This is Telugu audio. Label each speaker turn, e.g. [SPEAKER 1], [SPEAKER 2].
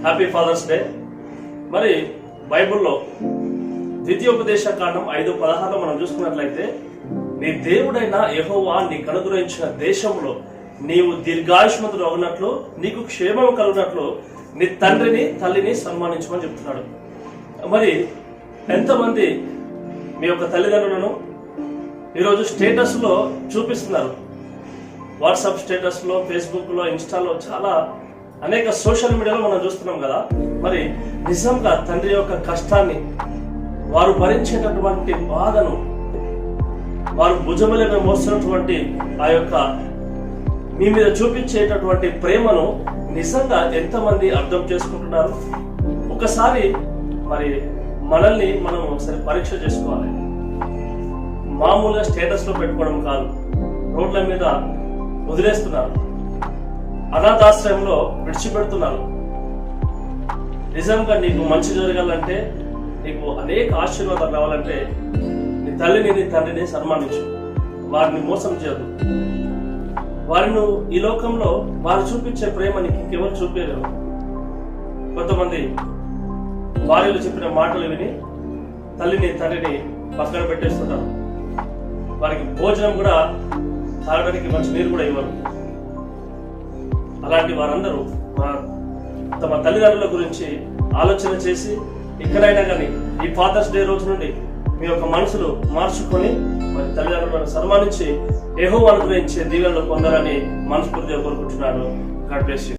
[SPEAKER 1] Happy fathers day. మరి బైబిల్లో ద్వితీయోపదేశ కాండం 5:16 మనం చూసుకున్నట్లయితే, నీ దేవుడైన యెహోవా నీకు అనుగ్రహించిన దేశంలో నీవు దీర్ఘాయుష్మంతుడు అవునట్లు, నీకు క్షేమం కలుగునట్లు నీ తండ్రిని తల్లిని సన్మానించమని చెప్తున్నాడు. మరి ఎంతమంది మీ యొక్క తల్లిదండ్రులను ఈరోజు స్టేటస్ లో చూపిస్తున్నారు? వాట్సాప్ స్టేటస్ లో, ఫేస్బుక్ లో, ఇన్స్టాలో, చాలా అనేక సోషల్ మీడియాలో మనం చూస్తున్నాం కదా. మరి నిజంగా తండ్రి యొక్క కష్టాన్ని, వారు భరించేటటువంటి బాధను, వారు భుజములను మోస్తున్నటువంటి ఆ యొక్క మీ మీద చూపించేటటువంటి ప్రేమను నిజంగా ఎంతమంది అర్థం చేసుకుంటున్నారు? ఒకసారి మరి మనల్ని మనం ఒకసారి పరీక్ష చేసుకోవాలి. మామూలుగా స్టేటస్ లో పెట్టుకోవడం కాదు, రోడ్ల మీద వదిలేస్తున్నారు, అనాథాశ్రయంలో విడిచిపెడుతున్నారు. నిజంగా నీకు మంచి జరగాలంటే, నీకు అనేక ఆశీర్వాదాలు రావాలంటే నీ తల్లిని నీ తండ్రిని సన్మానించు. వారిని మోసం చేయదు. వారిని ఈ లోకంలో వారు చూపించే ప్రేమ నీకు ఇంకెవరు చూపించలేరు. కొంతమంది భార్యలు చెప్పిన మాటలు విని తల్లిని తండ్రిని పక్కన పెట్టేస్తుంటారు. వారికి భోజనం కూడా తాగడానికి మంచి నీరు కూడా ఇవ్వరు. అలాంటి వారందరూ తమ తల్లిదండ్రుల గురించి ఆలోచన చేసి ఎక్కడైనా కానీ ఈ ఫాదర్స్ డే రోజు నుండి మీ యొక్క మనసులు మార్చుకొని మరి తల్లిదండ్రులను సన్మానించి యెహోవా అనుగ్రహించే దీవెనలు పొందాలని మనస్ఫూర్తిగా కోరుకుంటున్నాను. God bless you.